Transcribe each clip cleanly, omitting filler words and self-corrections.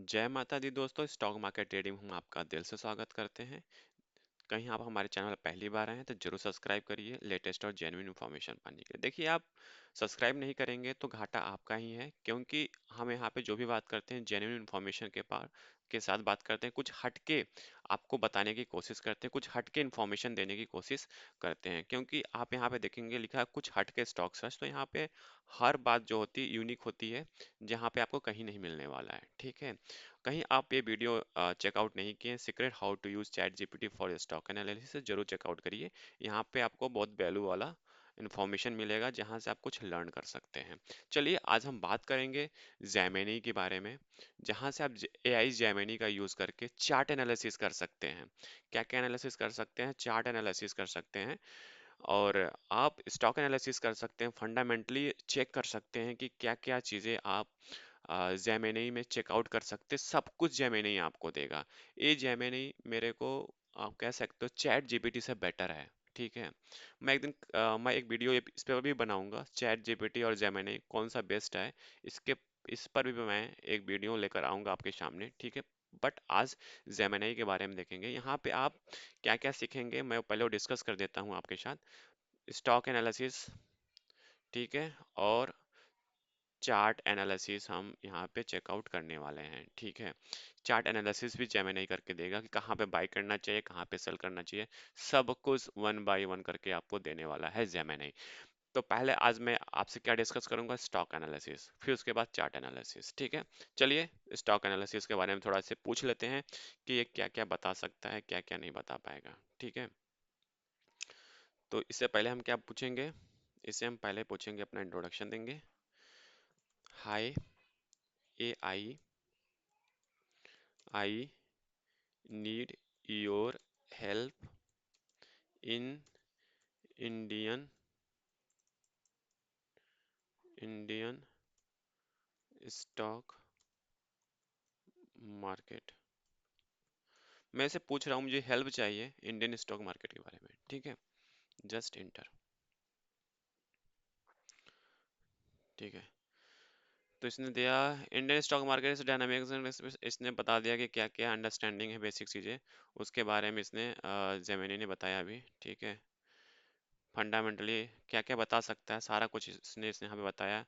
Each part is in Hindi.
जय माता दी दोस्तों, स्टॉक मार्केट ट्रेडिंग हम आपका दिल से स्वागत करते हैं। कहीं आप हमारे चैनल पर पहली बार आए हैं तो जरूर सब्सक्राइब करिए लेटेस्ट और जेन्युइन इन्फॉर्मेशन पाने के लिए। देखिए, आप सब्सक्राइब नहीं करेंगे तो घाटा आपका ही है, क्योंकि हम यहाँ पे जो भी बात करते हैं जेन्युइन इन्फॉर्मेशन के साथ बात करते हैं। कुछ हटके आपको बताने की कोशिश करते हैं, कुछ हटके इन्फॉर्मेशन देने की कोशिश करते हैं, क्योंकि आप यहाँ पे देखेंगे लिखा है कुछ हटके स्टॉक सर्च, तो यहाँ पे हर बात जो होती है यूनिक होती है, जहाँ पे आपको कहीं नहीं मिलने वाला है। ठीक है, कहीं आप ये वीडियो चेकआउट नहीं किए, secret how to use chat GPT for stock analysis, जरूर चेकआउट करिए। यहाँ पे आपको बहुत वैल्यू वाला इन्फॉर्मेशन मिलेगा, जहाँ से आप कुछ लर्न कर सकते हैं। चलिए, आज हम बात करेंगे जैमिनी के बारे में, जहाँ से आप एआई जैमिनी का यूज करके चार्ट एनालिसिस कर सकते हैं। क्या क्या एनालिसिस कर सकते हैं? चार्ट एनालिसिस कर सकते हैं, और आप स्टॉक एनालिसिस कर सकते हैं। फंडामेंटली चेक कर सकते हैं कि क्या क्या चीज़ें आप जेमिनी में चेकआउट कर सकते, सब कुछ जेमिनी आपको देगा। ये जेमिनी मेरे को आप कह सकते हो चैट जीपीटी से बेटर है। ठीक है, मैं एक दिन मैं एक वीडियो इस पर भी बनाऊंगा, चैट जीपीटी और जेमिनी कौन सा बेस्ट है। इसके इस पर भी मैं एक वीडियो लेकर आऊंगा आपके सामने। ठीक है, बट आज जेमिनी के बारे में देखेंगे। यहाँ पे आप क्या क्या सीखेंगे, मैं पहले वो डिस्कस कर देता हूँ आपके साथ। स्टॉक एनालिसिस, ठीक है, और चार्ट एनालिसिस हम यहाँ पे चेकआउट करने वाले हैं। ठीक है, चार्ट एनालिसिस भी जेमिनी करके देगा कि कहाँ पे बाय करना चाहिए, कहाँ पे सेल करना चाहिए, सब कुछ वन बाय वन करके आपको देने वाला है जेमिनी। तो पहले आज मैं आपसे क्या डिस्कस करूंगा, स्टॉक एनालिसिस, फिर उसके बाद चार्ट एनालिसिस। ठीक है, चलिए स्टॉक एनालिसिस के बारे में थोड़ा से पूछ लेते हैं कि ये क्या क्या बता सकता है, क्या क्या नहीं बता पाएगा। ठीक है, तो इससे पहले हम क्या पूछेंगे, इससे हम पहले पूछेंगे, अपना इंट्रोडक्शन देंगे। Hi, uh I need your help in Indian Indian stock market. मैं से पूछ रहा हूँ, मुझे हेल्प चाहिए इंडियन स्टॉक मार्केट के बारे में। ठीक है, जस्ट इंटर। ठीक है, तो इसने दिया इंडियन स्टॉक मार्केट से डायनामिक्स, इसने बता दिया कि क्या क्या अंडरस्टैंडिंग है, बेसिक चीज़ें उसके बारे में इसने जेमिनी ने बताया अभी। ठीक है, फंडामेंटली क्या क्या बता सकता है, सारा कुछ इसने इसने यहाँ पे बताया।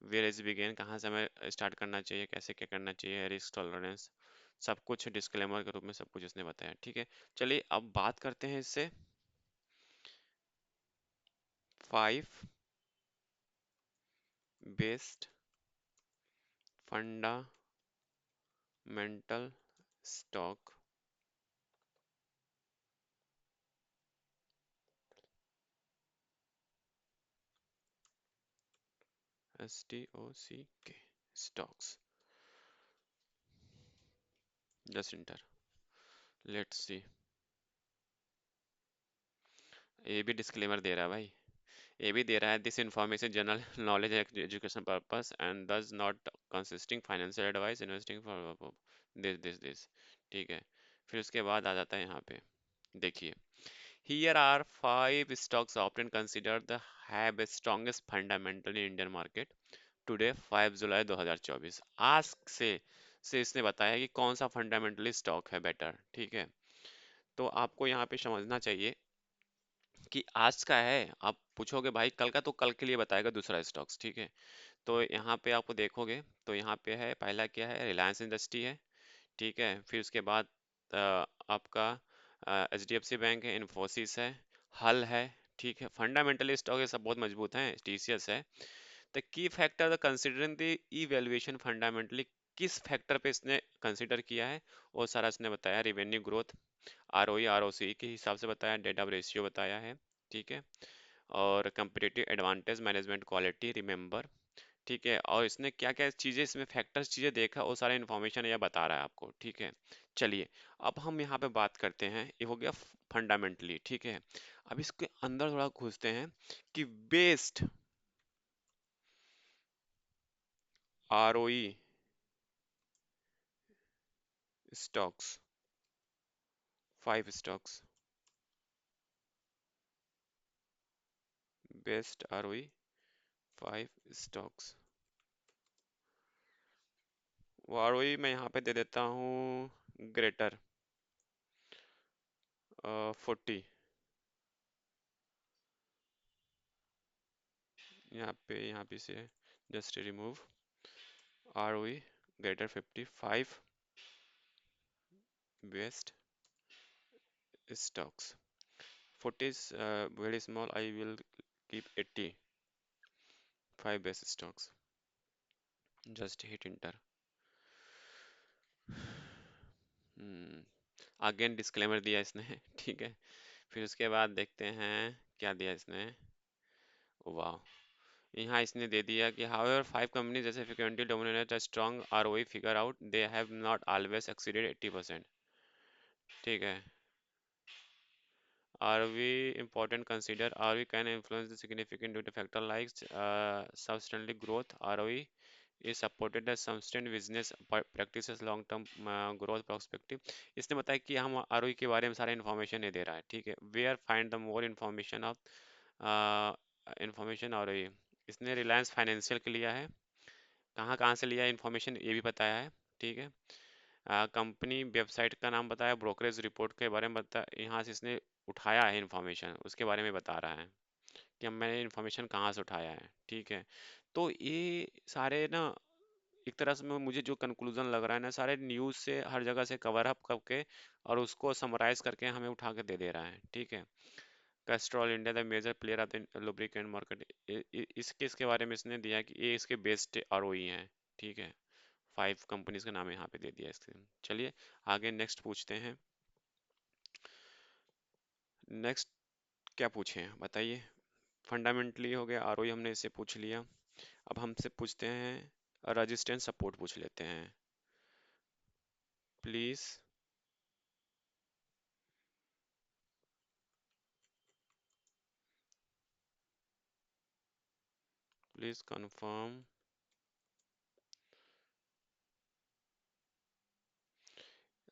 वेयर इज बिगेन, कहाँ से हमें स्टार्ट करना चाहिए, कैसे क्या करना चाहिए, रिस्क टॉलरेंस, सब कुछ डिस्क्लेमर के रूप में सब कुछ इसने बताया। ठीक है, चलिए अब बात करते हैं इससे 5 best fundamental stock STOCK stocks. Just inter, let's see. ये भी डिस्क्लेमर दे रहा है भाई, ये भी दे रहा है, this information general knowledge education purpose and does not consisting financial advice investing for this. ठीक है, फिर उसके बाद आ जाता है यहाँ पे, देखिए, here are 5 stocks often considered the have strongest fundamental in Indian market today 5 जुलाई 2024। आज से इसने बताया कि कौन सा फंडामेंटली स्टॉक है बेटर। ठीक है, तो आपको यहाँ पे समझना चाहिए कि आज का है। आप पूछोगे भाई कल का, तो कल के लिए बताएगा दूसरा स्टॉक्स। ठीक है, तो यहाँ पे आपको देखोगे तो यहाँ पे है, पहला क्या है, रिलायंस इंडस्ट्री है। ठीक है, फिर उसके बाद आपका HDFC बैंक है, इन्फोसिस है, हल है। ठीक है, फंडामेंटली स्टॉक ये सब बहुत मजबूत हैं, TCS है। The key factor the considering the evaluation fundamentally, किस फैक्टर पे इसने कंसिडर किया है वो सारा इसने बताया। रेवेन्यू ग्रोथ, ROE ROC के हिसाब से बताया, डेट ऑफ रेशियो बताया है। ठीक है, और competitive advantage, management quality, remember. ठीक है, और इसने क्या क्या चीजें इसमें फैक्टर्स चीजें देखा, वो सारा इन्फॉर्मेशन यह बता रहा है आपको। ठीक है, चलिए अब हम यहाँ पे बात करते हैं, ये हो गया फंडामेंटली। ठीक है, अब इसके अंदर थोड़ा घुसते हैं कि based ROE stocks, 5 stocks, best ROE 5 stocks, ROE मैं यहाँ पे दे देता हूँ ग्रेटर 40। यहाँ पे से just remove ROE greater 55 waste stocks. 40 is very small. I will keep 80 5 base stocks. Just hit enter. hmm. Again disclaimer दिया इसने ठीक है। फिर उसके बाद देखते हैं क्या दिया इसने। वाह, यहाँ इसने दे दिया कि however five companies जैसे frequently dominate a strong ROE figure out they have not always exceeded 80%। ठीक है। Are we important consider ROE can influence the significant due to factor like substantial growth ROE is supported as sustained business practices long term growth perspective। इसने बताया कि हम ROE के बारे में सारा इन्फॉर्मेशन नहीं दे रहा है। ठीक है। Where find the more information of information ROE। इसने रिलायंस फाइनेंशियल के लिया है। कहाँ कहाँ से लिया है इन्फॉर्मेशन ये भी बताया है। ठीक है। कंपनी वेबसाइट का नाम बताया, ब्रोकरेज रिपोर्ट के बारे में बताया, यहाँ से इसने उठाया है इन्फॉर्मेशन उसके बारे में बता रहा है कि मैंने इन्फॉर्मेशन कहाँ से उठाया है। ठीक है। तो ये सारे ना एक तरह से मुझे जो कंक्लूजन लग रहा है ना, सारे न्यूज़ से हर जगह से कवर अप करके और उसको समराइज करके हमें उठा के दे दे रहा है। ठीक है। Castrol India the major player of the lubricant market, इसके इसके बारे में इसने दिया कि ये इसके बेस्ट ROE हैं। ठीक है। 5 कंपनीज का नाम यहाँ पे दे दिया इसके। चलिए आगे नेक्स्ट पूछते हैं। नेक्स्ट क्या पूछे हैं बताइए। फंडामेंटली हो गया, ROE हमने इससे पूछ लिया। अब हमसे पूछते हैं रेजिस्टेंस सपोर्ट पूछ लेते हैं। Please please confirm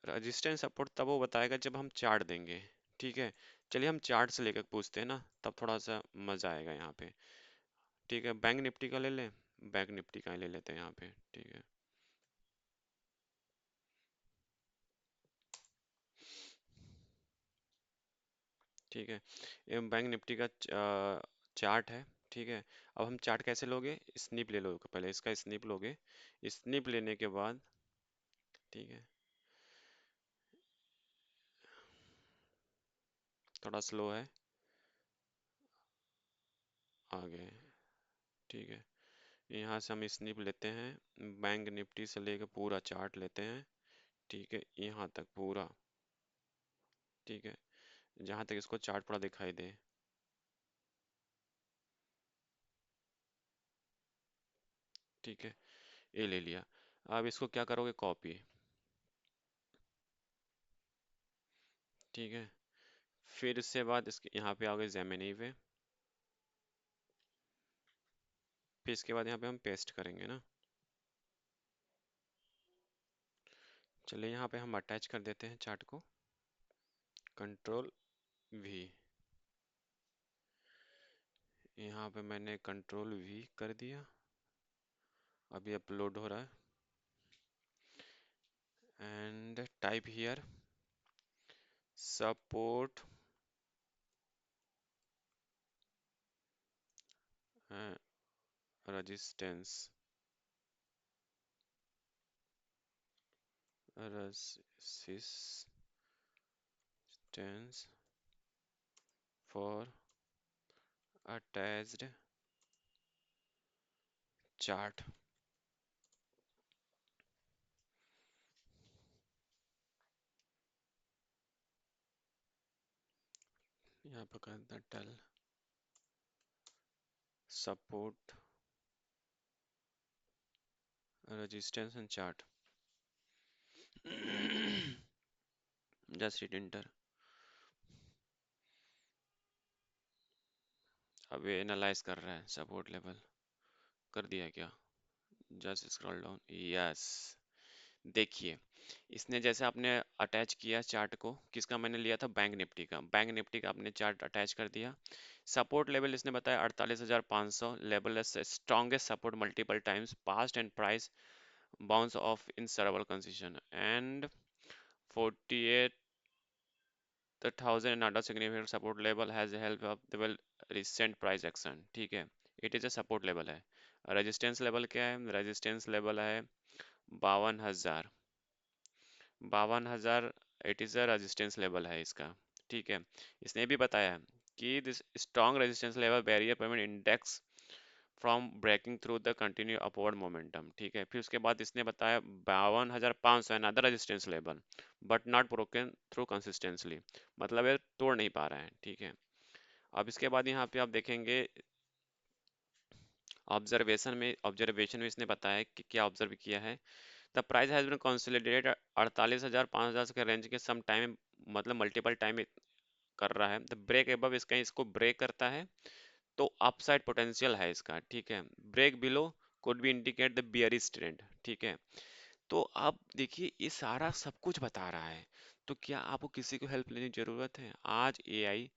resistance support तब वो बताएगा जब हम चार्ट देंगे। ठीक है। चलिए हम चार्ट से लेकर पूछते हैं ना, तब थोड़ा सा मजा आएगा यहाँ पे। ठीक है। बैंक निफ्टी का ले लें। बैंक निफ्टी का ही ले लेते हैं यहाँ पे। ठीक है। ठीक है। ये बैंक निफ्टी का चार्ट है। ठीक है। अब हम चार्ट कैसे लोगे, स्निप ले लो पहले, इसका स्निप लोगे। स्निप लेने के बाद ठीक है, थोड़ा स्लो है, आगे। ठीक है। यहाँ से हम स्निप लेते हैं, बैंक निफ्टी से लेकर पूरा चार्ट लेते हैं। ठीक है, यहाँ तक पूरा। ठीक है। जहाँ तक इसको चार्ट पूरा दिखाई दे। ठीक है। ये ले लिया। अब इसको क्या करोगे, कॉपी। ठीक है। फिर इसके बाद इसके यहाँ पे आओगे जेमिनी पे। फिर इसके बाद यहाँ पे हम पेस्ट करेंगे ना। चलिए यहाँ पे हम अटैच कर देते हैं चार्ट को, कंट्रोल V। यहाँ पे मैंने कंट्रोल V कर दिया। अभी अपलोड हो रहा है। And type here support resistance resistance for attached chart. यहाँ पर करना tell support resistance and chart. Just hit enter. अब ये एनालाइज कर रहा है सपोर्ट लेवल। कर दिया क्या, जस्ट स्क्रॉल डाउन, यस। देखिए इसने जैसे आपने अटैच किया चार्ट को, किसका मैंने लिया था, बैंक निफ्टी का। बैंक निफ्टी का आपने चार्ट अटैच कर दिया। सपोर्ट लेवल इसने बताया 48,500 level, strongest support multiple times past and price bounce off in several condition and 48 the thousand another significant support level has helped up the well recent price action. ठीक है, it is a support level है। रेजिस्टेंस लेवल क्या है? रेजिस्टेंस लेवल है 52,000। 52,000 it is a resistance level है इसका। ठीक है, इसने भी बताया कि this strong resistance level barrier payment index from breaking through the continue upward momentum. ठीक है, फिर उसके बाद इसने बताया 52,500 another resistance level but not broken through consistently, मतलब ये तोड़ नहीं पा रहा है। ठीक है, अब इसके बाद यहाँ पे आप देखेंगे ऑब्जर्वेशन में इसने बताया कि क्या ऑब्जर्व किया है। The price has been consolidated 48,000 5,000 के रेंज के सम टाइम, मतलब मल्टीपल टाइम कर रहा है। द ब्रेक एबव इसका इसको ब्रेक करता है तो अपसाइड पोटेंशियल है इसका। ठीक है, break below could be indicate the bearish trend. ठीक है, तो आप देखिए ये सारा सब कुछ बता रहा है, तो क्या आपको किसी को हेल्प लेने की जरूरत है? आज एआई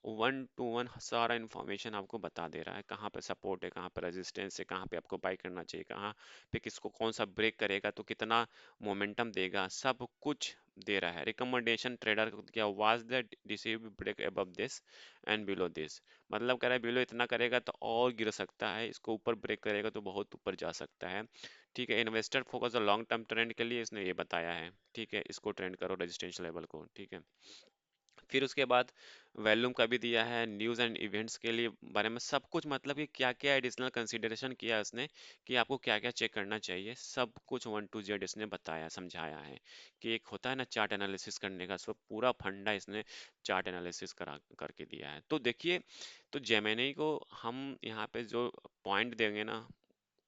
वन टू वन सारा इन्फॉर्मेशन आपको बता दे रहा है, कहाँ पे सपोर्ट है, कहाँ पे रेजिस्टेंस है, कहाँ पे आपको बाई करना चाहिए, कहाँ पे किसको कौन सा ब्रेक करेगा तो कितना मोमेंटम देगा, सब कुछ दे रहा है। रिकमेंडेशन ट्रेडर को क्या was the decisive break above this and below this, मतलब कह रहा है बिलो इतना करेगा तो और गिर सकता है, इसको ऊपर ब्रेक करेगा तो बहुत ऊपर जा सकता है। ठीक है, investor focus long term trend के लिए इसने ये बताया है। ठीक है, इसको ट्रेंड करो रेजिस्टेंस लेवल को। ठीक है, फिर उसके बाद वॉल्यूम का भी दिया है, न्यूज़ एंड इवेंट्स के लिए बारे में सब कुछ, मतलब कि क्या क्या एडिशनल कंसीडरेशन किया उसने कि आपको क्या क्या चेक करना चाहिए, सब कुछ वन टू जेड इसने बताया समझाया है। कि एक होता है ना चार्ट एनालिसिस करने का, सब पूरा फंडा इसने चार्ट एनालिसिस करा करके दिया है। तो देखिए, तो जेमिनी को हम यहाँ पे जो पॉइंट देंगे ना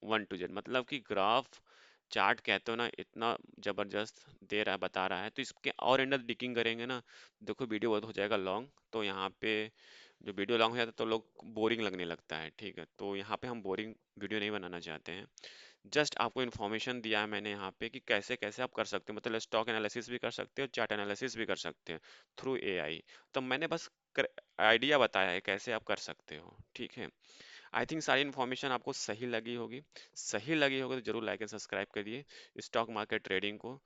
वन टू जेड, मतलब कि ग्राफ चार्ट कहते हो ना इतना जबरदस्त दे रहा है बता रहा है, तो इसके और अंदर डिकिंग करेंगे ना, देखो वीडियो बहुत हो जाएगा लॉन्ग, तो यहाँ पे जो वीडियो लॉन्ग हो जाता है तो लोग बोरिंग लगने लगता है। ठीक है, तो यहाँ पे हम बोरिंग वीडियो नहीं बनाना चाहते हैं। जस्ट आपको इन्फॉर्मेशन दिया है मैंने यहाँ पे कि कैसे कैसे आप कर सकते हो, मतलब स्टॉक एनालिसिस भी कर सकते हो, चार्ट एनालिसिस भी कर सकते हो थ्रू एआई। तो मैंने बस आइडिया बताया है कैसे आप कर सकते हो। ठीक है, आई थिंक सारी इन्फॉर्मेशन आपको सही लगी होगी। सही लगी होगी तो जरूर लाइक एंड सब्सक्राइब करिए स्टॉक मार्केट ट्रेडिंग को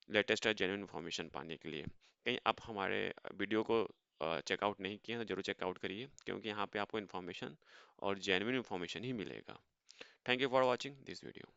लेटेस्ट और जेन्युइन इन्फॉर्मेशन पाने के लिए। कहीं आप हमारे वीडियो को चेकआउट नहीं किए हैं तो जरूर चेकआउट करिए, क्योंकि यहाँ पे आपको इन्फॉर्मेशन और जेन्युइन इन्फॉर्मेशन ही मिलेगा। Thank you for watching this video.